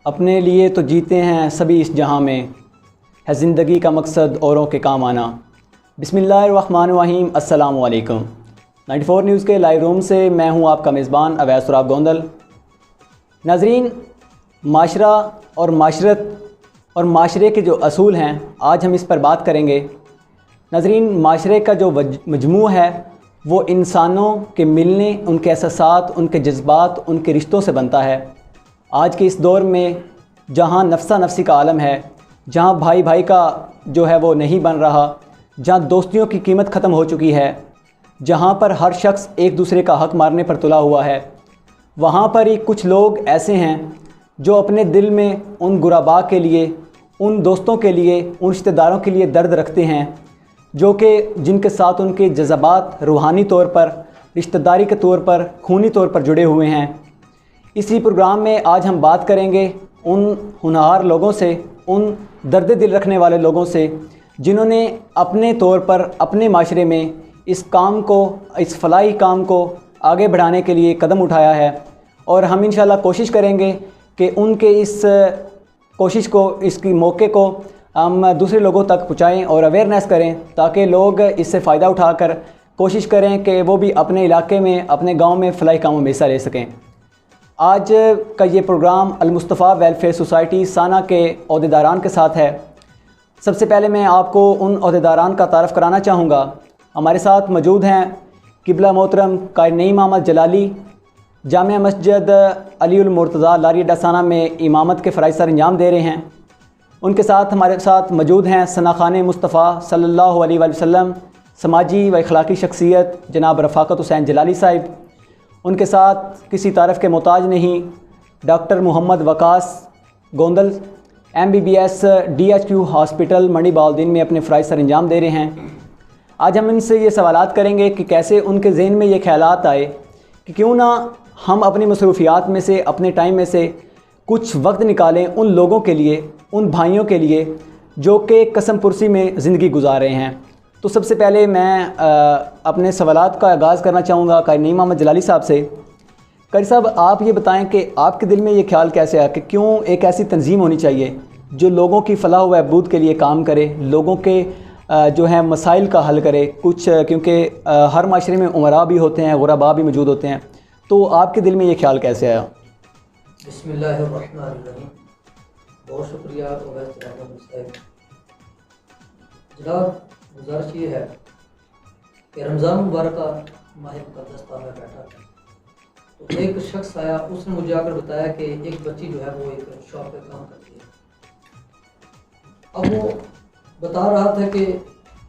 اپنے لیے تو جیتے ہیں سبھی اس جہاں میں، ہے زندگی کا مقصد اوروں کے کام آنا۔ بسم اللہ الرحمن الرحیم۔ السلام علیکم۔ 94 نیوز کے لائیو روم سے میں ہوں آپ کا میزبان اویس سراب گوندل۔ ناظرین، معاشرہ اور معاشرت اور معاشرے کے جو اصول ہیں، آج ہم اس پر بات کریں گے۔ ناظرین، معاشرے کا جو مجموع ہے وہ انسانوں کے ملنے، ان کے احساسات، ان کے جذبات، ان کے رشتوں سے بنتا ہے۔ آج کے اس دور میں جہاں نفسہ نفسی کا عالم ہے، جہاں بھائی بھائی کا جو ہے وہ نہیں بن رہا، جہاں دوستیوں کی قیمت ختم ہو چکی ہے، جہاں پر ہر شخص ایک دوسرے کا حق مارنے پر تلا ہوا ہے، وہاں پر ہی کچھ لوگ ایسے ہیں جو اپنے دل میں ان غرباء کے لیے، ان دوستوں کے لیے، ان رشتہ داروں کے لیے درد رکھتے ہیں، جو کہ جن کے ساتھ ان کے جذبات روحانی طور پر، رشتہ داری کے طور پر، خونی طور پر جڑے ہوئے ہیں۔ اسی پروگرام میں آج ہم بات کریں گے ان ہونہار لوگوں سے، ان درد دل رکھنے والے لوگوں سے، جنہوں نے اپنے طور پر اپنے معاشرے میں اس کام کو، اس فلاحی کام کو آگے بڑھانے کے لیے قدم اٹھایا ہے، اور ہم انشاءاللہ کوشش کریں گے کہ ان کے اس کوشش کو، اس کی موقع کو ہم دوسرے لوگوں تک پہنچائیں اور اویئرنیس کریں، تاکہ لوگ اس سے فائدہ اٹھا کر کوشش کریں کہ وہ بھی اپنے علاقے میں، اپنے گاؤں میں فلاحی کاموں میں حصہ لے سکیں۔ آج کا یہ پروگرام المصطفیٰ ویلفیئر سوسائٹی سانہ کے عہدیداران کے ساتھ ہے۔ سب سے پہلے میں آپ کو ان عہدیداران کا تعارف کرانا چاہوں گا۔ ہمارے ساتھ موجود ہیں قبلہ محترم قاری نعیم احمد جلالی، جامع مسجد علی المرتضیٰ لاری اڈا سانہ میں امامت کے فرائض سر انجام دے رہے ہیں۔ ان کے ساتھ ہمارے ساتھ موجود ہیں ثنا خان مصطفیٰ صلی اللہ علیہ وآلہ وسلم، سماجی و اخلاقی شخصیت جناب رفاقت حسین جلالی صاحب۔ ان کے ساتھ کسی تعارف کے محتاج نہیں، ڈاکٹر محمد وقاص گوندل، MBBS DHQ ہاسپٹل منڈی بہاؤالدین میں اپنے فرائض سر انجام دے رہے ہیں۔ آج ہم ان سے یہ سوالات کریں گے کہ کیسے ان کے ذہن میں یہ خیالات آئے کہ کیوں نہ ہم اپنی مصروفیات میں سے، اپنے ٹائم میں سے کچھ وقت نکالیں ان لوگوں کے لیے، ان بھائیوں کے لیے جو کہ قسم پرسی میں زندگی گزار رہے ہیں۔ تو سب سے پہلے میں اپنے سوالات کا آغاز کرنا چاہوں گا قاری نعیم احمد جلالی صاحب سے۔ قاری صاحب، آپ یہ بتائیں کہ آپ کے دل میں یہ خیال کیسے آیا کہ کیوں ایک ایسی تنظیم ہونی چاہیے جو لوگوں کی فلاح و بہبود کے لیے کام کرے، لوگوں کے جو ہیں مسائل کا حل کرے کچھ، کیونکہ ہر معاشرے میں امراء بھی ہوتے ہیں، غرباء بھی موجود ہوتے ہیں، تو آپ کے دل میں یہ خیال کیسے آیا؟ بسم اللہ الرحمن الرحیم۔ بہت شکریہ اویس صاحب۔ جناب، گزارش یہ ہے کہ رمضان مبارکہ ماہ مقدس پر میں بیٹھا تھا تو ایک شخص آیا، اس نے مجھے آ کر بتایا کہ ایک بچی جو ہے وہ ایک شاپ پہ کام کرتی ہے۔ اب وہ بتا رہا تھا کہ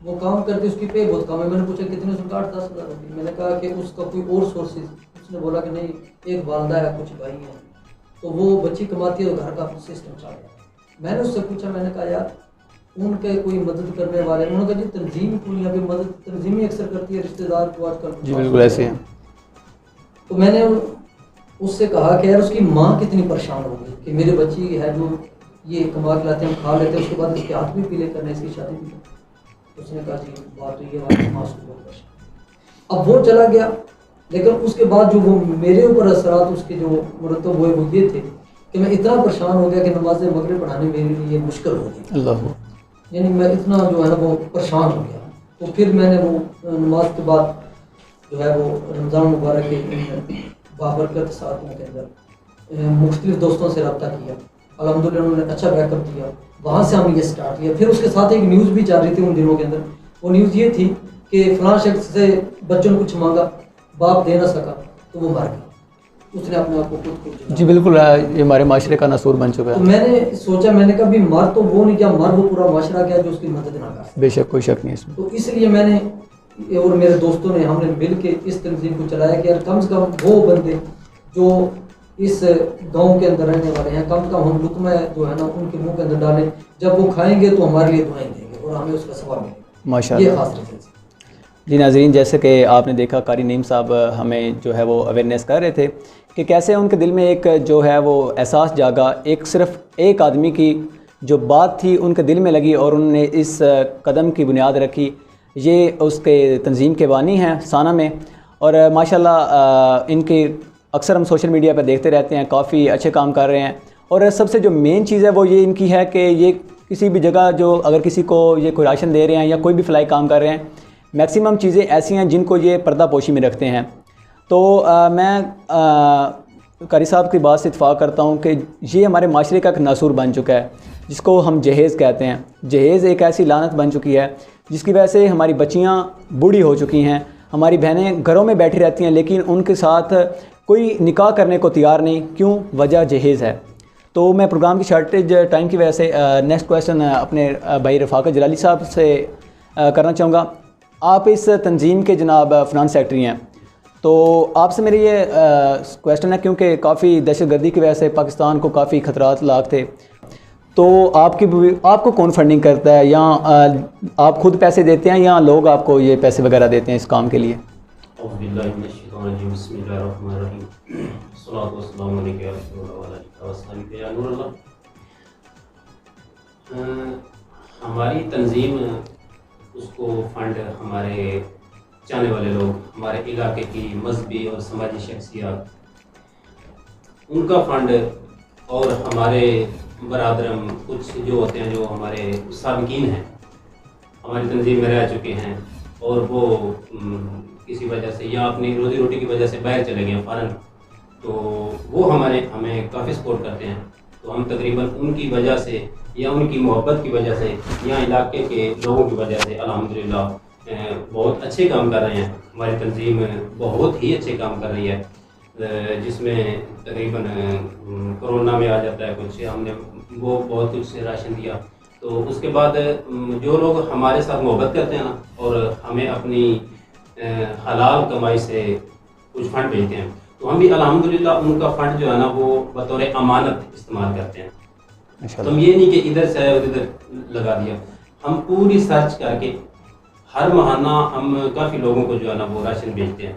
وہ کام کرتی، اس کی پے بہت کم ہے۔ میں نے پوچھا کتنے؟ اس نے کہا 10,000 روپئے۔ میں نے کہا کہ اس کا کوئی اور سورسز؟ اس نے بولا کہ نہیں، ایک والدہ ہے، کچھ بھائی ہیں، تو وہ بچی کماتی ہے اور گھر کا سسٹم چل رہا ہے۔ میں نے اس سے پوچھا، میں نے کہا یار ان کے کوئی مدد کرنے والے؟ انہوں نے کہا جی تنظیم کوئی یہاں پہ مدد تنظیم ہی اکثر کرتی ہے، رشتہ دار کو آج کل جی بالکل ایسے ہیں۔ تو میں نے اس سے کہا کہ یار اس کی ماں کتنی پریشان ہوگی کہ میرے بچی ہے جو یہ کما کے لاتے ہیں، ہم کھا لیتے ہیں، اس کے بعد اس کے ہاتھ بھی پیلے کرنے، اس کی شادی بھی کرنے۔ اس نے کہا جی بات تو یہ بات ماں سے بہت پریشان۔ اب وہ چلا گیا، لیکن اس کے بعد جو وہ میرے اوپر اثرات اس کے جو مرتب ہوئے وہ یہ تھے کہ میں اتنا پریشان ہو گیا کہ نماز مغرب پڑھانے میرے لیے مشکل ہو گئی۔ اللہ، یعنی میں اتنا جو ہے وہ پریشان ہو گیا۔ تو پھر میں نے وہ نماز کے بعد جو ہے وہ رمضان مبارک کے بابرکت ساتھوں کے اندر مختلف دوستوں سے رابطہ کیا، الحمدللہ انہوں نے اچھا بیک اپ دیا۔ وہاں سے ہم یہ سٹارٹ کیا۔ پھر اس کے ساتھ ایک نیوز بھی چل رہی تھی ان دنوں کے اندر، وہ نیوز یہ تھی کہ فلاں شخص سے بچوں نے کچھ مانگا، باپ دے نہ سکا تو وہ مر گیا، اس نے اپنے آپ کو خود جی بالکل، یہ ہمارے معاشرے کا ناسور بن چکا تو ہے۔ میں نے سوچا، میں نے کہا بھی مر تو وہ نہیں کیا، مر وہ پورا معاشرہ کیا جو اس کی مدد نہ کر سکتا۔ بے شک، کوئی شک نہیں اس میں۔ تو اس لیے میں نے اور میرے دوستوں نے، ہم نے مل کے اس تنظیم کو چلایا کہ یار کم سے کم وہ بندے جو اس گاؤں کے اندر رہنے والے ہیں، کم سے کم ہم لقمہ جو ہے نا ان کے منہ کے اندر ڈالیں، جب وہ کھائیں گے تو ہمارے لیے دعائیں دیں گے اور ہمیں اس کا ثواب ملے گا۔ ماشاءاللہ، یہ خاص ریزن۔ جی ناظرین، جیسے کہ آپ نے دیکھا قاری نعیم صاحب ہمیں جو ہے وہ اویئرنیس کر رہے تھے کہ کیسے ان کے دل میں ایک جو ہے وہ احساس جاگا، ایک صرف ایک آدمی کی جو بات تھی ان کے دل میں لگی اور انہوں نے اس قدم کی بنیاد رکھی۔ یہ اس کے تنظیم کے بانی ہیں سانہ میں، اور ماشاءاللہ ان کے اکثر ہم سوشل میڈیا پہ دیکھتے رہتے ہیں، کافی اچھے کام کر رہے ہیں، اور سب سے جو مین چیز ہے وہ یہ ان کی ہے کہ یہ کسی بھی جگہ جو اگر کسی کو یہ کوئی راشن دے رہے ہیں یا کوئی بھی فلائی کام کر رہے ہیں، میکسیمم چیزیں ایسی ہیں جن کو یہ پردہ پوشی میں رکھتے ہیں. تو میں قاری صاحب کی بات سے اتفاق کرتا ہوں کہ یہ ہمارے معاشرے کا ایک ناسور بن چکا ہے، جس کو ہم جہیز کہتے ہیں. جہیز ایک ایسی لعنت بن چکی ہے جس کی وجہ سے ہماری بچیاں بوڑھی ہو چکی ہیں، ہماری بہنیں گھروں میں بیٹھی رہتی ہیں لیکن ان کے ساتھ کوئی نکاح کرنے کو تیار نہیں. کیوں؟ وجہ جہیز ہے. تو میں پروگرام کی شارٹیج ٹائم کی وجہ سے نیکسٹ کویسچن اپنے بھائی رفاقت جلالی صاحب سے کرنا چاہوں گا. آپ اس تنظیم کے جناب فنانس سیکرٹری ہیں، تو آپ سے میری یہ کویسچن ہے کیونکہ کافی دہشت گردی کی وجہ سے پاکستان کو کافی خطرات لاحق تھے، تو آپ کو کون فنڈنگ کرتا ہے، یا آپ خود پیسے دیتے ہیں یا لوگ آپ کو یہ پیسے وغیرہ دیتے ہیں اس کام کے لیے؟ اعوذ باللہ من الشیطان الرجیم، بسم اللہ الرحمن الرحیم، والصلاۃ والسلام علیک یا رسول اللہ وعلی آلہ وصحبہ یا نور اللہ. ہماری تنظیم اس کو فنڈ ہمارے چاہنے والے لوگ، ہمارے علاقے کی مذہبی اور سماجی شخصیات، ان کا فنڈ، اور ہمارے برادرم کچھ جو ہوتے ہیں جو ہمارے سابقین ہیں، ہماری تنظیم میں رہ چکے ہیں اور وہ کسی وجہ سے یا اپنی روزی روٹی کی وجہ سے باہر چلے گئے ہیں فوراً، تو وہ ہمیں کافی سپورٹ کرتے ہیں. تو ہم تقریباً ان کی وجہ سے یا ان کی محبت کی وجہ سے یا علاقے کے لوگوں کی وجہ سے الحمدللہ بہت اچھے کام کر رہے ہیں. ہماری تنظیم بہت ہی اچھے کام کر رہی ہے، جس میں تقریباً کرونا میں آ جاتا ہے کچھ، ہم نے وہ بہت کچھ راشن دیا. تو اس کے بعد جو لوگ ہمارے ساتھ محبت کرتے ہیں نا اور ہمیں اپنی حلال کمائی سے کچھ فنڈ بھیجتے ہیں، تو ہم بھی الحمدللہ ان کا فنڈ جو ہے نا وہ بطور امانت استعمال کرتے ہیں. تو ہم یہ نہیں کہ ادھر سے ادھر لگا دیا، ہم پوری سرچ کر کے ہر ماہانہ ہم کافی لوگوں کو جو ہے نا وہ راشن بھیجتے ہیں.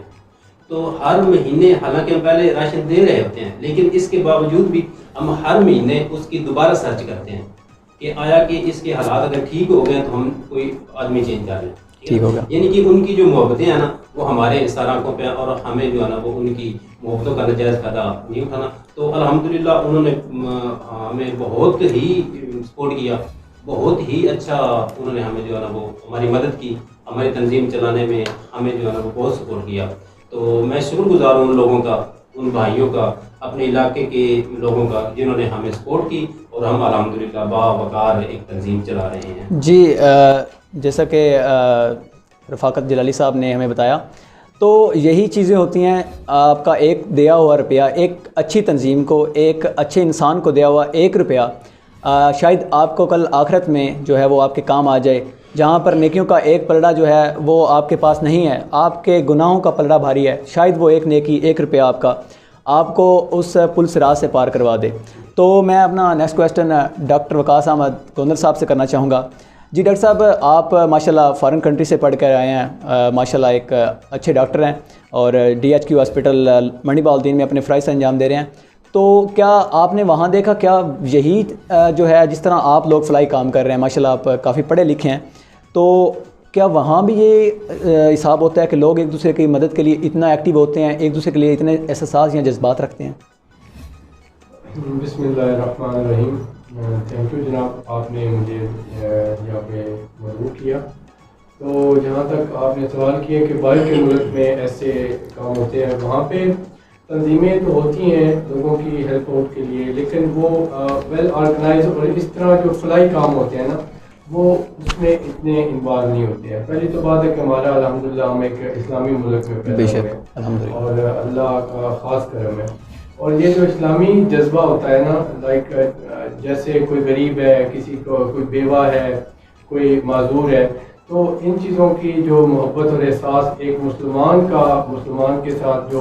تو ہر مہینے، حالانکہ ہم پہلے راشن دے رہے ہوتے ہیں لیکن اس کے باوجود بھی ہم ہر مہینے اس کی دوبارہ سرچ کرتے ہیں کہ آیا کہ اس کے حالات اگر ٹھیک ہو گئے تو ہم کوئی آدمی چینج کر لیں. ٹھیک ہوگا، یعنی کہ ان کی جو محبتیں ہیں نا وہ ہمارے ساروں پہ، اور ہمیں جو ہے نا وہ ان کی محبتوں کا نجائز فائدہ نہیں اٹھانا. تو الحمدللہ انہوں نے ہمیں بہت ہی سپورٹ کیا، بہت ہی اچھا انہوں نے ہمیں جو ہے نا وہ ہماری مدد کی، ہماری تنظیم چلانے میں ہمیں جو ہے نا وہ بہت سپورٹ کیا. تو میں شکر گزار ہوں ان لوگوں کا، ان بھائیوں کا، اپنے علاقے کے لوگوں کا جنہوں نے ہمیں سپورٹ کی، اور ہم الحمدللہ باوقار ایک تنظیم چلا رہے ہیں. جی، جیسا کہ رفاقت جلالی صاحب نے ہمیں بتایا، تو یہی چیزیں ہوتی ہیں. آپ کا ایک دیا ہوا روپیہ، ایک اچھی تنظیم کو، ایک اچھے انسان کو دیا ہوا 1 روپیہ شاید آپ کو کل آخرت میں جو ہے وہ آپ کے کام آ جائے. جہاں پر نیکیوں کا ایک پلڑا جو ہے وہ آپ کے پاس نہیں ہے، آپ کے گناہوں کا پلڑا بھاری ہے، شاید وہ ایک نیکی، 1 روپیہ آپ کو اس پل صراط سے پار کروا دے. تو میں اپنا نیکسٹ کویسچن ڈاکٹر وقاص احمد گوندر صاحب سے کرنا چاہوں گا. جی ڈاکٹر صاحب، آپ ماشاءاللہ فارن کنٹری سے پڑھ کر آئے ہیں، ماشاءاللہ ایک اچھے ڈاکٹر ہیں اور DHQ ہاسپٹل منڈی بالدین میں اپنے فرائض انجام دے رہے ہیں. تو کیا آپ نے وہاں دیکھا، کیا یہی جو ہے جس طرح آپ لوگ فلائی کام کر رہے ہیں، ماشاءاللہ آپ کافی پڑھے لکھے ہیں، تو کیا وہاں بھی یہ حساب ہوتا ہے کہ لوگ ایک دوسرے کی مدد کے لیے اتنا ایکٹیو ہوتے ہیں، ایک دوسرے کے لیے اتنے احساسات یا جذبات رکھتے ہیں؟ بسم اللہ الرحمن الرحیم. تھینک یو جناب، آپ نے مجھے یہاں پہ مدعو کیا. تو جہاں تک آپ نے سوال کیا کہ باہر کے ملک میں ایسے کام ہوتے ہیں، وہاں پہ تنظیمیں تو ہوتی ہیں لوگوں کی ہیلپ آؤٹ کے لیے، لیکن وہ ویل آرگنائز، اور اس طرح جو فلائی کام ہوتے ہیں نا وہ اس میں اتنے انوالو نہیں ہوتے ہیں. پہلی تو بات ہے کہ ہمارا الحمدللہ ہم ایک اسلامی ملک میں پیدا ہوئے ہیں اور اللہ کا خاص کرم ہے. اور یہ جو اسلامی جذبہ ہوتا ہے نا، لائک جیسے کوئی غریب ہے، کسی کو کوئی بیوہ ہے، کوئی معذور ہے، تو ان چیزوں کی جو محبت اور احساس ایک مسلمان کے ساتھ جو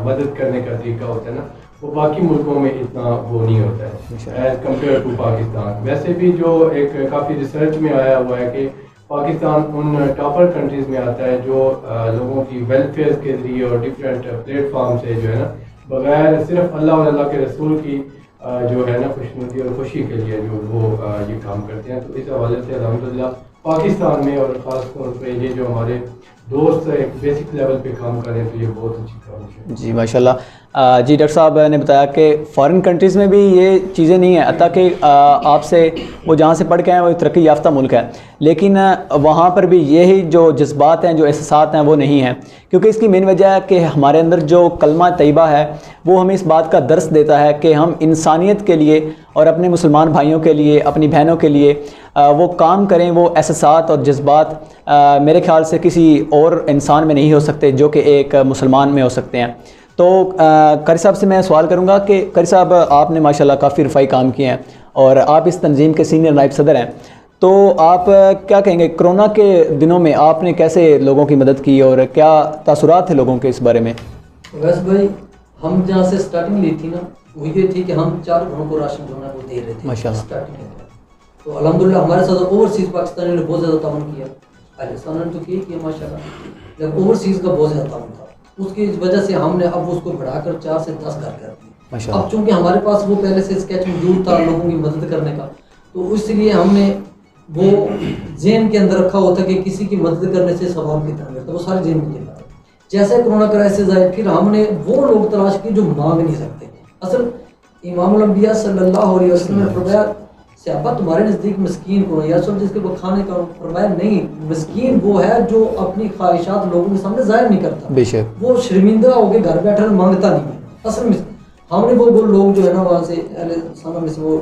مدد کرنے کا طریقہ ہوتا ہے نا، وہ باقی ملکوں میں اتنا وہ نہیں ہوتا ہے ایز کمپیئر ٹو پاکستان. ویسے بھی جو ایک کافی ریسرچ میں آیا ہوا ہے کہ پاکستان ان ٹاپر کنٹریز میں آتا ہے جو لوگوں کی ویلفیئر کے ذریعے اور ڈفرینٹ پلیٹ فارم سے جو ہے نا بغیر صرف اللہ اور اللہ کے رسول کی جو ہے نا خوشنودی اور خوشی کے لیے جو وہ یہ کام کرتے ہیں. تو اس حوالے سے الحمدللہ پاکستان میں اور خاص طور پہ یہ جو ہمارے دوست ایک بیسک لیول پہ کام کریں تو یہ بہت اچھی کام ہے. جی ماشاء اللہ. جی ڈاکٹر صاحب نے بتایا کہ فارن کنٹریز میں بھی یہ چیزیں نہیں ہیں، حتیٰ کہ آپ سے وہ جہاں سے پڑھ کے ہیں وہ ترقی یافتہ ملک ہے، لیکن وہاں پر بھی یہی جو جذبات ہیں، جو احساسات ہیں وہ نہیں ہیں، کیونکہ اس کی مین وجہ ہے کہ ہمارے اندر جو کلمہ طیبہ ہے وہ ہمیں اس بات کا درس دیتا ہے کہ ہم انسانیت کے لیے اور اپنے مسلمان بھائیوں کے لیے، اپنی بہنوں کے لیے وہ کام کریں. وہ احساسات اور جذبات میرے خیال سے کسی اور انسان میں نہیں ہو سکتے جو کہ ایک مسلمان میں ہو سکتے ہیں. تو قاری صاحب سے میں سوال کروں گا کہ قاری صاحب آپ نے ماشاءاللہ کافی رفائی کام کیے ہیں اور آپ اس تنظیم کے سینئر نائب صدر ہیں، تو آپ کیا کہیں گے کرونا کے دنوں میں آپ نے کیسے لوگوں کی مدد کی اور کیا تاثرات تھے لوگوں کے اس بارے میں؟ ویسے بھائی ہم جہاں سے سٹارٹنگ لی تھی نا وہ یہ تھی کہ ہم 4 گھروں کو راشن جو ہے وہ دے رہے تھے ماشاءاللہ. سٹارٹنگ میں تو الحمدللہ ہمارے ساتھ اوورسیز پاکستانیوں نے بہت زیادہ تعاون کیا، پاکستان نے تو کیا ماشاءاللہ، جب اوورسیز کا بہت زیادہ تعاون تھا اس کی وجہ سے ہم نے اب اس کو بڑھا کر 4 سے 10 گھر کر دیے. اب چونکہ ہمارے پاس وہ پہلے سے اسکیچ موجود تھا لوگوں کی مدد کرنے کا، تو اس لیے ہم نے وہ ذہن کے اندر رکھا ہوتا کہ کسی کی مدد کرنے سے ثواب کتنا ملتا ہے، وہ سارے ذہن میں تھا. جیسے کرونا کرائسس آئے پھر ہم نے وہ لوگ تلاش کیے جو مانگ نہیں سکتے. اصل امام الانبیاء صلی اللہ علیہ وسلم نے فرمایا صحابہ تمہارے نزدیک مسکین کون ہے یا سب جس کے وہ کھانے کا، فرمایا نہیں، مسکین وہ ہے جو اپنی خواہشات لوگوں کے سامنے ظاہر نہیں کرتا، بے شک وہ شرمندہ ہو کے گھر بیٹھا مانگتا نہیں ہے. اصل میں ہم نے وہ لوگ جو ہے نا وہاں سے اہل خانہ میں سے وہ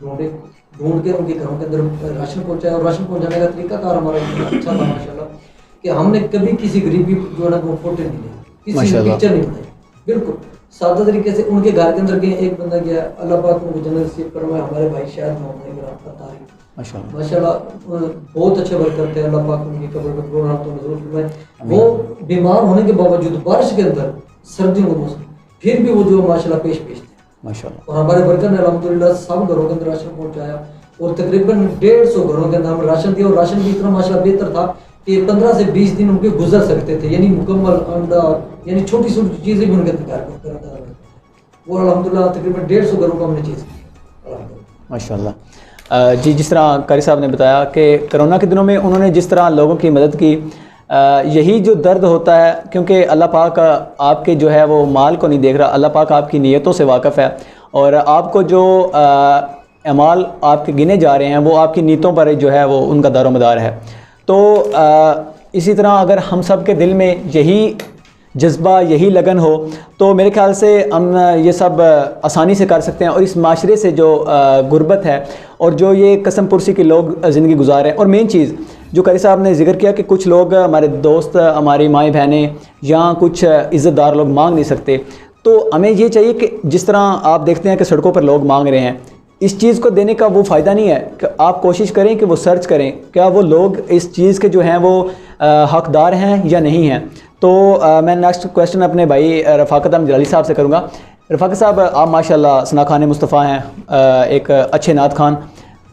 ڈھونڈ کے ان کے گھروں کے اندر راشن پہنچایا، اور راشن پہنچانے کا طریقہ کار ہمارا اچھا تھا ماشاءاللہ کہ ہم نے کبھی کسی غریبی جو ہے نا وہ فوٹے نہیں لیے، کسی نے پکچر نہیں بنائی، بالکل سادہ طریقے سے ان کے گھر کے اندر گئے. ایک بندہ گیا، اللہ پاک ان کو جنت نصیب فرمائے، ہمارے بھائی شاید ماشاءاللہ بہت اچھے ورک کرتے ہیں، اللہ پاک ان کی قبر کو رحمت و نزول فرمائے. وہ بیمار ہونے کے باوجود بارش کے اندر، سردیوں کے موسم، پھر بھی وہ جو ماشاءاللہ پیش تھے ماشاءاللہ. اور ہمارے ورکر نے الحمدللہ سب گھروں کے اندر راشن پہنچایا اور تقریباً 150 گھروں کے اندر ہم راشن دیا، اور راشن بھی اتنا ماشاءاللہ بہتر تھا کہ 15 سے 20 دن ان کے گزر سکتے تھے، یعنی مکمل انڈا، یعنی چھوٹی چھوٹی چیزیں بھی ان کے تیار کرتا تھا. وہ الحمدللہ تقریباً 150 گھروں کو ہم نے چیز کی ماشاءاللہ. جی جس طرح قاری صاحب نے بتایا کہ کرونا کے دنوں میں انہوں نے جس طرح لوگوں کی مدد کی، یہی جو درد ہوتا ہے، کیونکہ اللہ پاک آپ کے جو ہے وہ مال کو نہیں دیکھ رہا، اللہ پاک آپ کی نیتوں سے واقف ہے، اور آپ کو جو اعمال آپ کے گنے جا رہے ہیں وہ آپ کی نیتوں پر جو ہے وہ ان کا دار و مدار ہے. تو اسی طرح اگر ہم سب کے دل میں یہی جذبہ، یہی لگن ہو تو میرے خیال سے ہم یہ سب آسانی سے کر سکتے ہیں، اور اس معاشرے سے جو غربت ہے اور جو یہ قسم پرسی کے لوگ زندگی گزار رہے ہیں، اور مین چیز جو قاری صاحب نے ذکر کیا کہ کچھ لوگ ہمارے دوست، ہماری مائیں بہنیں یا کچھ عزت دار لوگ مانگ نہیں سکتے، تو ہمیں یہ چاہیے کہ جس طرح آپ دیکھتے ہیں کہ سڑکوں پر لوگ مانگ رہے ہیں، اس چیز کو دینے کا وہ فائدہ نہیں ہے کہ آپ کوشش کریں کہ وہ سرچ کریں کیا وہ لوگ اس چیز کے جو ہیں وہ حقدار ہیں یا نہیں ہیں. تو میں نیکسٹ کویسچن اپنے بھائی رفاقت احمد جلالی صاحب سے کروں گا. رفاقت صاحب آپ ماشاءاللہ ثنا خان مصطفیٰ ہیں، ایک اچھے نعت خان،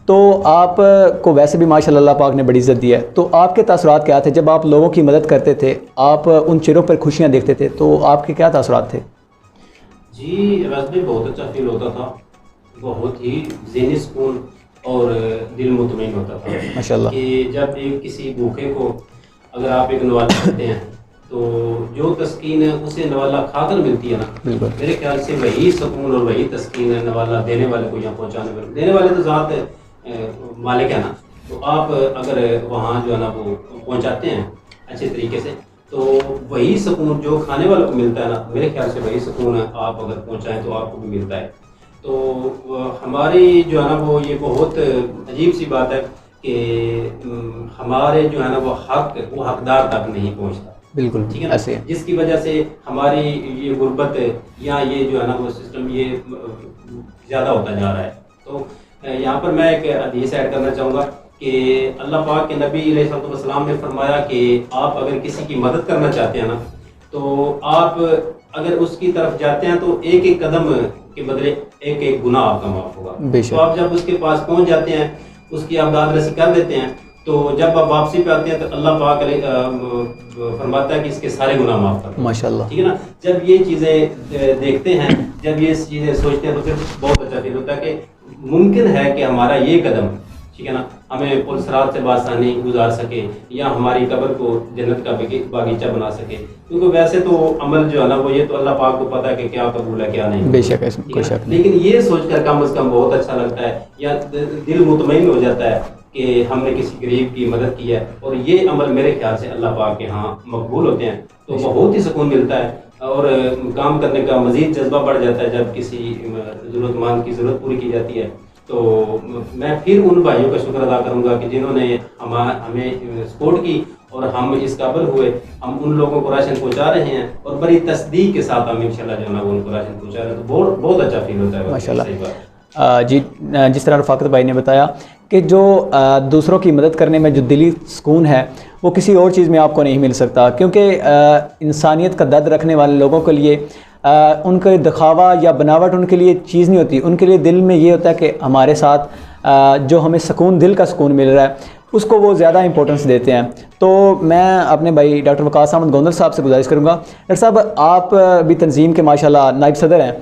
تو آپ کو ویسے بھی ماشاءاللہ اللہ پاک نے بڑی عزت دی ہے، تو آپ کے تاثرات کیا تھے جب آپ لوگوں کی مدد کرتے تھے، آپ ان چہروں پر خوشیاں دیکھتے تھے، تو آپ کے کیا تاثرات تھے؟ جی ویسے بھی بہت اچھا فیل ہوتا تھا، بہت ہی ذہنی سکون اور دل مطمئن ہوتا تھا ماشاءاللہ کہ جب ایک کسی بھوکے کو اگر آپ ایک نوالا کرتے ہیں تو جو تسکین ہے اسے نوالا کھا کر ملتی ہے نا، بالکل میرے خیال سے وہی سکون اور وہی تسکین ہے نوالا دینے والے کو یہاں پہنچانے والے، دینے والے تو ذات مالک ہے نا، تو آپ اگر وہاں جو ہے نا وہ پہنچاتے ہیں اچھے طریقے سے تو وہی سکون جو کھانے والے کو ملتا ہے نا، میرے خیال سے وہی سکون ہے آپ اگر پہنچائیں تو آپ کو بھی ملتا ہے. تو ہماری جو ہے نا وہ یہ بہت عجیب سی بات ہے کہ ہمارے جو ہے نا وہ حقدار تک نہیں پہنچتا، بالکل ٹھیک ہے نا، ایسے جس کی وجہ سے ہماری یہ غربت یا یہ جو ہے نا وہ سسٹم یہ زیادہ ہوتا جا رہا ہے. تو یہاں پر میں ایک حدیث ایڈ کرنا چاہوں گا کہ اللہ پاک کے نبی علیہ السلام نے فرمایا کہ آپ اگر کسی کی مدد کرنا چاہتے ہیں نا تو آپ اگر اس کی طرف جاتے ہیں تو ایک ایک قدم کے بدلے ایک ایک گناہ آپ کا معاف ہوگا. تو آپ جب اس کے پاس پہنچ جاتے ہیں، اس کی آپ داد رسی کر دیتے ہیں، تو جب آپ واپسی پہ آتے ہیں تو اللہ پاک فرماتا ہے کہ اس کے سارے گناہ معاف کر دیں ماشاءاللہ. ٹھیک ہے نا. جب یہ چیزیں دیکھتے ہیں، جب یہ چیزیں سوچتے ہیں تو پھر بہت اچھا فیل ہوتا ہے کہ ممکن ہے کہ ہمارا یہ قدم ٹھیک ہے نا, ہمیں پلسرات سے بآسانی گزار سکے یا ہماری قبر کو جنت کا باغیچہ بنا سکے. کیونکہ ویسے تو عمل جو ہے نا وہ یہ تو اللہ پاک کو پتہ ہے کہ کیا قبول ہے کیا نہیں. بے شک کوئی شک نہیں. لیکن یہ سوچ کر کم از کم بہت اچھا لگتا ہے یا دل مطمئن ہو جاتا ہے کہ ہم نے کسی غریب کی مدد کی ہے, اور یہ عمل میرے خیال سے اللہ پاک کے ہاں مقبول ہوتے ہیں. تو بہت ہی سکون ملتا ہے اور کام کرنے کا مزید جذبہ بڑھ جاتا ہے جب کسی ضرورت مند کی ضرورت پوری کی جاتی ہے. تو میں پھر ان بھائیوں کا شکر ادا کروں گا کہ جنہوں نے ہمیں سپورٹ کی اور ہم اس قابل ہوئے. ہم ان لوگوں کو راشن پہنچا رہے ہیں اور بڑی تصدیق کے ساتھ ہم انشاءاللہ جو ہے نا وہ ان کو راشن پہنچا رہے ہیں. تو بہت اچھا فیل ہوتا ہے ماشاء اللہ. جی جس طرح رفاقت بھائی نے بتایا کہ جو دوسروں کی مدد کرنے میں جو دلی سکون ہے وہ کسی اور چیز میں آپ کو نہیں مل سکتا, کیونکہ انسانیت کا درد رکھنے والے لوگوں کے لیے ان کا دکھاوا یا بناوٹ ان کے لیے چیز نہیں ہوتی. ان کے لیے دل میں یہ ہوتا ہے کہ ہمارے ساتھ جو ہمیں سکون, دل کا سکون مل رہا ہے, اس کو وہ زیادہ امپورٹنس دیتے ہیں. تو میں اپنے بھائی ڈاکٹر وقاص احمد گوندل صاحب سے گزارش کروں گا, ڈاکٹر صاحب آپ بھی تنظیم کے ماشاءاللہ نائب صدر ہیں,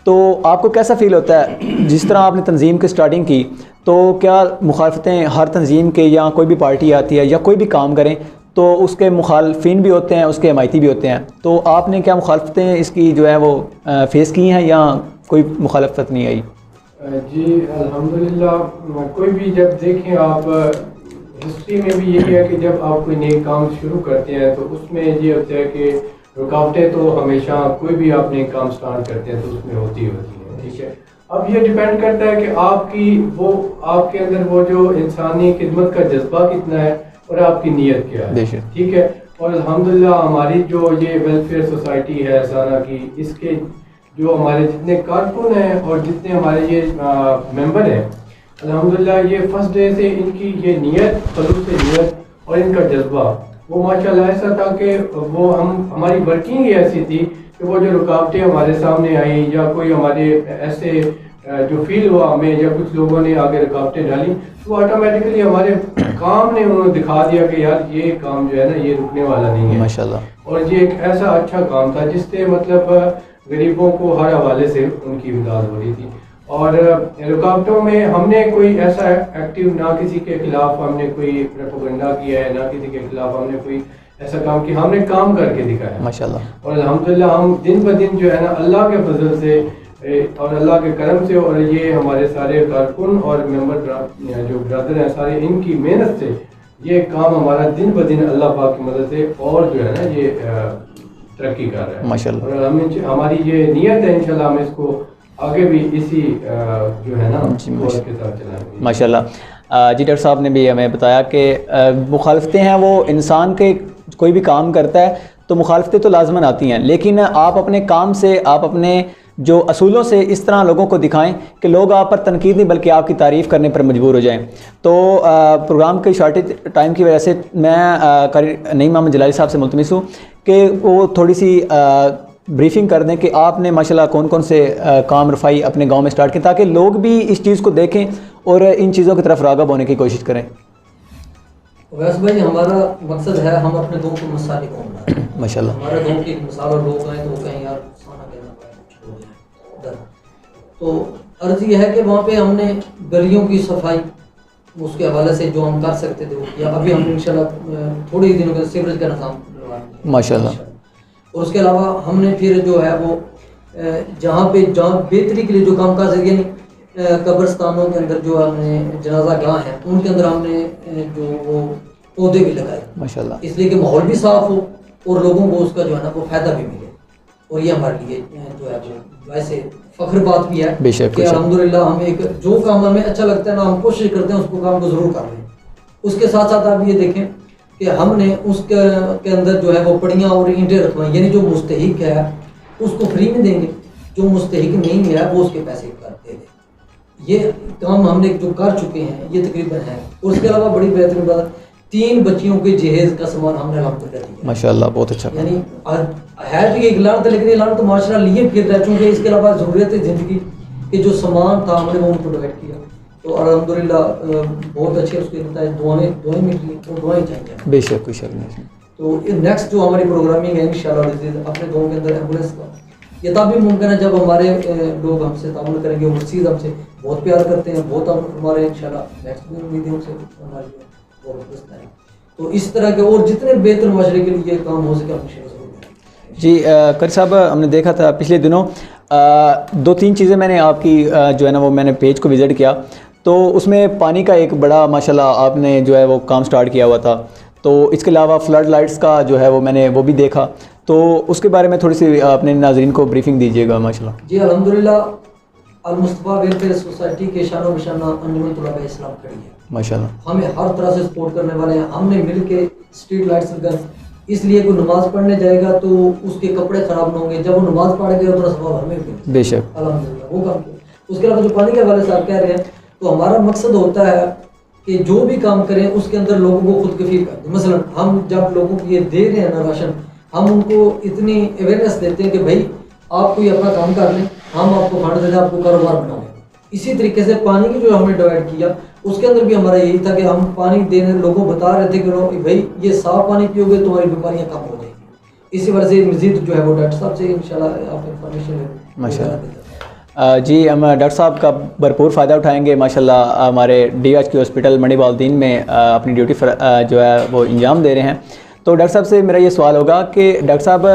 تو آپ کو کیسا فیل ہوتا ہے جس طرح آپ نے تنظیم کی سٹارٹنگ کی, تو کیا مخالفتیں ہر تنظیم کے یا کوئی بھی پارٹی آتی ہے یا کوئی بھی کام کریں تو اس کے مخالفین بھی ہوتے ہیں, اس کے حمایتی بھی ہوتے ہیں, تو آپ نے کیا مخالفتیں اس کی جو ہے وہ فیس کی ہیں یا کوئی مخالفت نہیں آئی؟ جی الحمدللہ, کوئی بھی جب دیکھیں آپ ہسٹری میں بھی یہی ہے کہ جب آپ کوئی نئے کام شروع کرتے ہیں تو اس میں یہ ہوتا ہے کہ رکاوٹیں تو ہمیشہ کوئی بھی آپ نئے کام سٹارٹ کرتے ہیں تو اس میں ہوتی ہیں. ٹھیک ہے, اب یہ ڈیپینڈ کرتا ہے کہ آپ کے اندر وہ جو انسانی خدمت کا جذبہ کتنا ہے اور آپ کی نیت کیا ہے. ٹھیک ہے, اور الحمدللہ ہماری جو یہ ویلفیئر سوسائٹی ہے سانہ کی, اس کے جو ہمارے جتنے کارکن ہیں اور جتنے ہمارے یہ ممبر ہیں, الحمدللہ یہ فرسٹ ڈے سے ان کی یہ نیت, خلوص نیت اور ان کا جذبہ وہ ماشاءاللہ ایسا تھا کہ وہ ہماری ورکنگ ہی ایسی تھی کہ وہ جو رکاوٹیں ہمارے سامنے آئیں یا کوئی ہمارے ایسے جو فیل ہوا ہمیں یا کچھ لوگوں نے آگے رکاوٹیں ڈالیں تو آٹومیٹکلی ہمارے کام نے انہوں نے دکھا دیا کہ یار یہ کام جو ہے نا یہ رکنے والا نہیں ہے ماشاءاللہ. اور یہ ایک ایسا اچھا کام تھا جس سے مطلب غریبوں کو ہر حوالے سے ان کی امداد ہو رہی تھی. اور رکاوٹوں میں ہم نے کوئی ایسا ایکٹیو نہ کسی کے خلاف ہم نے کوئی پروپیگنڈا کیا ہے, نہ کسی کے خلاف ہم نے کوئی ایسا کام کیا, ہم نے کام کر کے دکھایا ماشاءاللہ. اور الحمدللہ ہم دن بہ دن جو ہے نا اللہ کے فضل سے اور اللہ کے کرم سے اور یہ ہمارے سارے کارکن اور ممبر جو برادر ہیں سارے, ان کی محنت سے یہ کام ہمارا دن بہ دن اللہ پاک کی مدد سے اور جو ہے نا یہ ترقی کر رہا ہے ماشاءاللہ. اور ہماری یہ نیت ہے انشاءاللہ ہم اس کو آگے بھی اسی جو ہے نا کے ساتھ چلائیں گے ماشاءاللہ. جی ڈاکٹر صاحب نے بھی ہمیں بتایا کہ مخالفتیں ہیں وہ انسان کے کوئی بھی کام کرتا ہے تو مخالفتیں تو لازماً آتی ہیں, لیکن آپ اپنے کام سے, آپ اپنے جو اصولوں سے اس طرح لوگوں کو دکھائیں کہ لوگ آپ پر تنقید نہیں بلکہ آپ کی تعریف کرنے پر مجبور ہو جائیں. تو پروگرام کے شارٹیج ٹائم کی وجہ سے میں نعیم محمد جلالی صاحب سے ملتمس ہوں کہ وہ تھوڑی سی بریفنگ کر دیں کہ آپ نے ماشاءاللہ کون کون سے کام رفائی اپنے گاؤں میں سٹارٹ کیے تاکہ لوگ بھی اس چیز کو دیکھیں اور ان چیزوں کی طرف راغب ہونے کی کوشش کریں. ویس بھائی ہمارا مقصد ہے ہم اپنے گاؤں کو مثالی قوم بنائیں ماشاءاللہ. ہمارے گاؤں کی ایک مثال اور لوگ آئیں تو کہیں یار سانا کہنا پڑے, تو عرض یہ ہے کہ وہاں پہ ہم نے گلیوں کی صفائی اس کے حوالے سے جو ہم کر سکتے تھے یا ابھی ہم انشاءاللہ تھوڑے ہی دنوں کے سیوریج کا نظام ماشاءاللہ. اور اس کے علاوہ ہم نے پھر جو ہے وہ جہاں بہتری کے لیے جو کام کاج ہے, یعنی قبرستانوں کے اندر جو ہم نے جنازہ گاہ ہیں ان کے اندر ہم نے جو وہ پودے بھی لگائے ماشاءاللہ, اس لیے کہ ماحول بھی صاف ہو اور لوگوں کو اس کا جو ہے نا وہ فائدہ بھی ملے. اور یہ ہمارے لیے جو ہے وہ ویسے فخر بات بھی ہے کہ الحمدللہ ہمیں ایک جو کام ہمیں اچھا لگتا ہے نا ہم کوشش کرتے ہیں اس کو کام کو ضرور کر لیں. اس کے ساتھ ساتھ آپ یہ دیکھیں کہ ہم نے اس کے اندر جو ہے وہ پڑیاں اور اینٹیں رکھوائیں, یعنی جو مستحق ہے اس کو فری میں دیں گے, جو مستحق نہیں ہے وہ اس کے پیسے کر دے دیں. یہ کام ہم نے جو کر چکے ہیں یہ تقریباً ہے. اور اس کے علاوہ بڑی بہترین بات 3 بچیوں کے جہیز کا سامان ہم نے الحمدللہ دیا ماشاءاللہ, بہت اچھا. یعنی ہے تو یہ اعلان تھا لیکن اعلان تو معاشرہ لیے پھر رہ چونکہ اس کے علاوہ ضرورت زندگی کے جو سامان تھا ہم نے وہ ان کو ڈیوائڈ کیا. تو الحمدللہ بہت اچھے اس کے بتائے دعائیں ملی اور دعائیں چاہیے بے شک, کوئی شک نہیں. تو نیکسٹ جو ہماری پروگرامنگ ہے انشاءاللہ اپنے گاؤں کے اندر ایمبولینس کا یہ تب بھی ممکن ہے جب ہمارے لوگ ہم سے تعاون کریں گے. اوورسیز ہم سے بہت پیار کرتے ہیں, بہت ہمارے انشاءاللہ نیکسٹ بھی امید ہے ہم سے ہماری وہ دوست ہیں. تو اس طرح کے اور جتنے بہتر معاشرے کے لیے کام ہو سکے ہم انشاءاللہ ضرور کریں. جی قاری صاحب, ہم نے دیکھا تھا پچھلے دنوں 2-3 چیزیں میں نے آپ کی جو ہے نا وہ میں نے پیج کو وزٹ کیا, تو اس میں پانی کا ایک بڑا ماشاءاللہ آپ نے جو ہے وہ کام سٹارٹ کیا ہوا تھا. تو اس کے علاوہ فلڈ لائٹس کا جو ہے وہ میں نے وہ بھی دیکھا, تو اس کے بارے میں تھوڑی سی اپنے ناظرین کو بریفنگ دیجیے گا ماشاءاللہ. جی الحمدللہ المصطفیٰ ویلفیئر سوسائٹی کے شان و بشانہ انجمن طلباء اسلام کھڑی ہے ماشاءاللہ. ہمیں ہر طرح سے سپورٹ کرنے والے ہیں. ہم نے مل کے اسٹریٹ لائٹس لگائیں, اس لیے کوئی نماز پڑھنے جائے گا تو اس کے کپڑے خراب نہ ہوں گے, جب وہ نماز پڑھ گئے اتنا ثواب ہمیں بھی بے شک الحمدللہ وہ کام کیا. اس کے علاوہ جو پانی کے حوالے سے آپ کہہ رہے ہیں, تو ہمارا مقصد ہوتا ہے کہ جو بھی کام کریں اس کے اندر لوگوں کو خود کفیل کر دیں. مثلا ہم جب لوگوں کو یہ دے رہے ہیں نا راشن, ہم ان کو اتنی اویئرنیس دیتے ہیں کہ بھائی آپ کوئی اپنا کام کر لیں, ہم آپ کو فنڈ دے دیں, آپ کو کاروبار بناؤ گے. اسی طریقے سے پانی کی جو ہم نے ڈیوائڈ کیا اس کے اندر بھی ہمارا یہی تھا کہ ہم پانی دینے لوگوں کو بتا رہے تھے کہ بھائی یہ صاف پانی پیو گے تمہاری بیماریاں کم ہو جائیں گی. اسی وجہ سے مزید جو ہے وہ ڈاکٹر صاحب سے انشاءاللہ آپ انفارمیشن ماشاءاللہ. جی ہم ڈاکٹر صاحب کا بھرپور فائدہ اٹھائیں گے ماشاءاللہ. ہمارے DHQ ہاسپٹل منڈی بالدین میں اپنی ڈیوٹی جو ہے وہ انجام دے رہے ہیں. تو ڈاکٹر صاحب سے میرا یہ سوال ہوگا کہ ڈاکٹر صاحب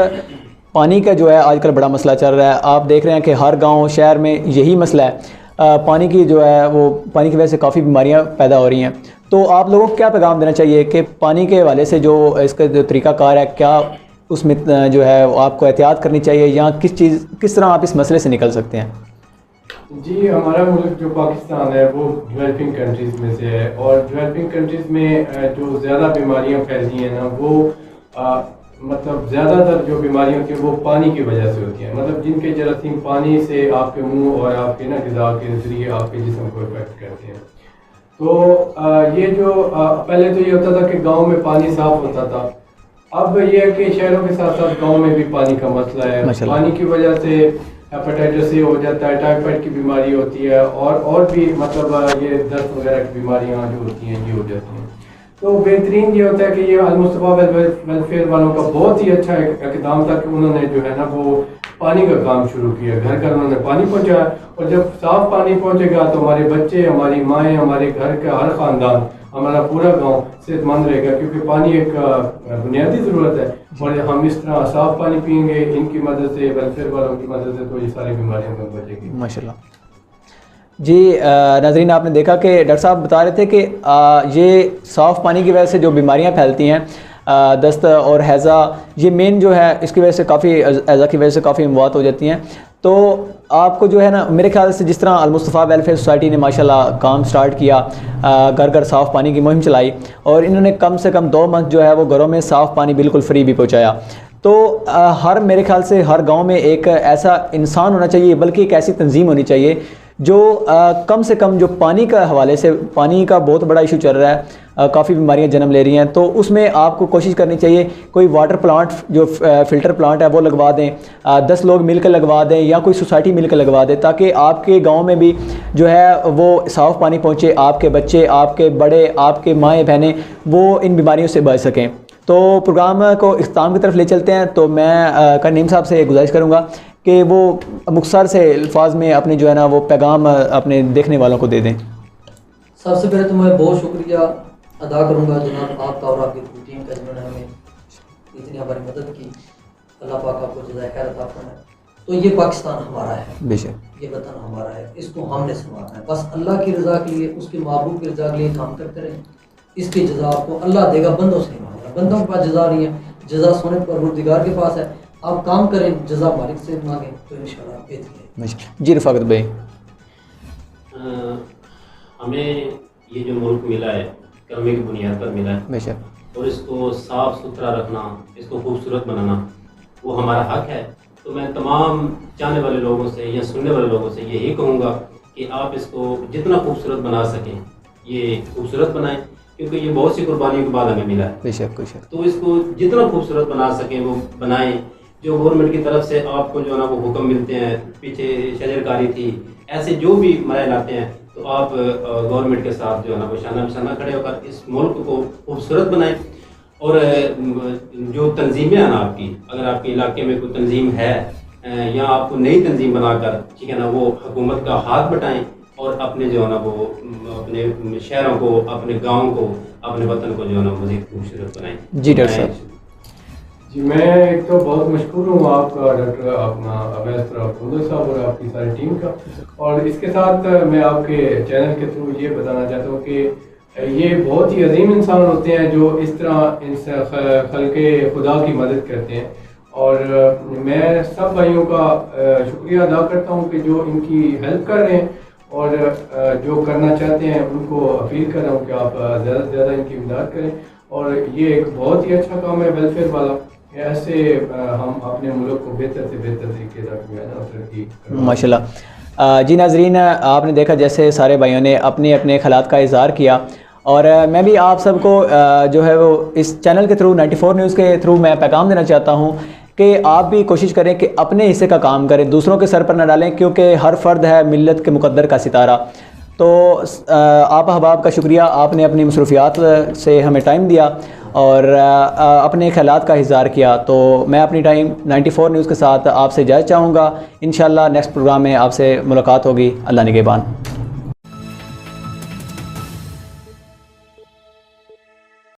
پانی کا جو ہے آج کل بڑا مسئلہ چل رہا ہے. آپ دیکھ رہے ہیں کہ ہر گاؤں شہر میں یہی مسئلہ ہے, پانی کی جو ہے وہ پانی کی وجہ سے کافی بیماریاں پیدا ہو رہی ہیں. تو آپ لوگوں کو کیا پیغام دینا چاہیے کہ پانی کے حوالے سے جو اس کا جو طریقہ کار ہے, کیا اس میں جو ہے آپ کو احتیاط کرنی چاہیے, یا کس طرح آپ اس مسئلے سے نکل سکتے ہیں؟ جی ہمارا ملک جو پاکستان ہے وہ ڈیولپنگ کنٹریز میں سے ہے, اور ڈیولپنگ کنٹریز میں جو زیادہ بیماریاں پھیلتی ہیں نا وہ مطلب زیادہ تر جو بیماریاں ہوتی ہیں وہ پانی کی وجہ سے ہوتی ہیں. مطلب جن کے جراثیم پانی سے آپ کے منہ اور آپ کے نا غذا کے ذریعے آپ کے جسم کو افیکٹ کرتے ہیں. تو یہ جو پہلے تو یہ ہوتا تھا کہ گاؤں میں پانی صاف ہوتا تھا, اب یہ ہے کہ شہروں کے ساتھ ساتھ گاؤں میں بھی پانی کا مسئلہ ہے. پانی کی وجہ سے ہیپاٹائٹس سی ہو جاتا ہے, ٹائیفائڈ کی بیماری ہوتی ہے, اور بھی مطلب یہ دست وغیرہ کی بیماریاں جو ہوتی ہیں یہ ہو جاتی ہیں. تو بہترین یہ ہوتا ہے کہ یہ المصطفیٰ ویلفیئر والوں کا بہت ہی اچھا اقدام تھا کہ انہوں نے جو ہے نا وہ پانی کا کام شروع کیا, گھر گھر انہوں نے پانی پہنچایا. اور جب صاف پانی پہنچے گا تو ہمارے بچے, ہماری مائیں, ہمارے گھر کا ہر خاندان, ہمارا پورا گاؤں صحت مند رہے گا, کیونکہ پانی ایک بنیادی ضرورت ہے. اور ہم اس طرح صاف پانی پئیں گے ان کی مدد سے, ویلفیئر والوں کی مدد سے, تو یہ ساری بیماریاں کم بچے گی ماشاءاللہ. جی ناظرین, آپ نے دیکھا کہ ڈاکٹر صاحب بتا رہے تھے کہ یہ صاف پانی کی وجہ سے جو بیماریاں پھیلتی ہیں, دست اور ہیضہ, یہ مین جو ہے اس کی وجہ سے کافی ہیضہ کی وجہ سے کافی اموات ہو جاتی ہیں. تو آپ کو جو ہے نا میرے خیال سے جس طرح المصطفیٰ ویلفیئر سوسائٹی نے ماشاءاللہ کام سٹارٹ کیا, گھر گھر صاف پانی کی مہم چلائی, اور انہوں نے کم سے کم 2 منتھ جو ہے وہ گھروں میں صاف پانی بالکل فری بھی پہنچایا. تو میرے خیال سے ہر گاؤں میں ایک ایسا انسان ہونا چاہیے, بلکہ ایک ایسی تنظیم ہونی چاہیے جو کم سے کم جو پانی کا حوالے سے, پانی کا بہت بڑا ایشو چل رہا ہے, کافی بیماریاں جنم لے رہی ہیں. تو اس میں آپ کو کوشش کرنی چاہیے کوئی واٹر پلانٹ جو فلٹر پلانٹ ہے وہ لگوا دیں, 10 لوگ مل کر لگوا دیں, یا کوئی سوسائٹی مل کر لگوا دے, تاکہ آپ کے گاؤں میں بھی جو ہے وہ صاف پانی پہنچے, آپ کے بچے, آپ کے بڑے, آپ کے مائیں بہنیں وہ ان بیماریوں سے بچ سکیں. تو پروگرام کو اختتام کی طرف لے چلتے ہیں. تو میں نعیم صاحب سے گزارش کروں گا کہ وہ مختصر سے الفاظ میں اپنے جو ہے نا وہ پیغام اپنے دیکھنے والوں کو دے دیں. سب سے پہلے تو میں بہت شکریہ ادا کروں گا جناب آپ کا اور آپ کی ٹیم کا, جنہوں نے ہمیں اتنی ہماری مدد کی. اللہ پاک آپ کو جزائے خیر عطا فرمائے. تو یہ پاکستان ہمارا ہے, بے شک یہ وطن ہمارا ہے, اس کو ہم نے سنبھالنا ہے. بس اللہ کی رضا کے لیے, اس کے محبوب کی رضا کے لیے کام کرتے رہیں. اس کی جزا آپ کو اللہ دے گا, بندوں سے نہیں مانگے گا. بندوں کے پاس جزا نہیں ہے, جزا سونے پروردگار کے پاس ہے. آپ کام کریں, جزا مالک سے مانگیں, تو انشاءاللہ بہتر ہے. جی رفاقت بھائی, ہمیں یہ جو ملک ملا ہے کرنے کی بنیاد پر ملا ہے, بے شک, اور اس کو صاف ستھرا رکھنا, اس کو خوبصورت بنانا وہ ہمارا حق ہے. تو میں تمام چاہنے والے لوگوں سے یا سننے والے لوگوں سے یہی کہوں گا کہ آپ اس کو جتنا خوبصورت بنا سکیں یہ خوبصورت بنائیں, کیونکہ یہ بہت سی قربانیوں کے بعد ہمیں ملا ہے. بے شک, کوئی شک. تو اس کو جتنا خوبصورت بنا سکیں وہ بنائیں. جو گورنمنٹ کی طرف سے آپ کو جو ہے نا وہ حکم ملتے ہیں, پیچھے شجر کاری تھی, ایسے جو بھی مرائل آتے ہیں, تو آپ گورنمنٹ کے ساتھ جو ہے نا وہ شانہ بشانہ کھڑے ہو کر اس ملک کو خوبصورت بنائیں. اور جو تنظیمیں ہیں نا آپ کی, اگر آپ کے علاقے میں کوئی تنظیم ہے یا آپ کو نئی تنظیم بنا کر ٹھیک ہے نا وہ حکومت کا ہاتھ بٹائیں اور اپنے جو ہے نا وہ اپنے شہروں کو، اپنے گاؤں کو، اپنے وطن کو جو ہے نا مزید خوبصورت بنائیں. جی ڈاکٹر صاحب. جی میں ایک تو بہت مشکور ہوں آپ کا ڈاکٹر اپنا عبید صاحب اور آپ کی ساری ٹیم کا، اور اس کے ساتھ میں آپ کے چینل کے تھرو یہ بتانا چاہتا ہوں کہ یہ بہت ہی عظیم انسان ہوتے ہیں جو اس طرح خلق خدا کی مدد کرتے ہیں، اور میں سب بھائیوں کا شکریہ ادا کرتا ہوں کہ جو ان کی ہیلپ کر رہے ہیں اور جو کرنا چاہتے ہیں ان کو اپیل کر رہا ہوں کہ آپ زیادہ سے زیادہ ان کی امداد کریں. اور یہ ایک بہت ہی اچھا کام ہے ویلفیئر والا، ایسے ہم اپنے ملک کو بہتر سے بہتر طریقے سے ترقی ماشاء اللہ. جی ناظرین، آپ نے دیکھا جیسے سارے بھائیوں نے اپنے اپنے خیالات کا اظہار کیا، اور میں بھی آپ سب کو جو ہے وہ اس چینل کے تھرو 94 نیوز کے تھرو میں پیغام دینا چاہتا ہوں کہ آپ بھی کوشش کریں کہ اپنے حصے کا کام کریں، دوسروں کے سر پر نہ ڈالیں، کیونکہ ہر فرد ہے ملت کے مقدر کا ستارہ. تو آپ احباب کا شکریہ، آپ نے اپنی مصروفیات سے ہمیں ٹائم دیا اور اپنے خیالات کا اظہار کیا. تو میں اپنی ٹائم 94 نیوز کے ساتھ آپ سے اجازت چاہوں گا. انشاءاللہ نیکسٹ پروگرام میں آپ سے ملاقات ہوگی. اللہ نگہبان.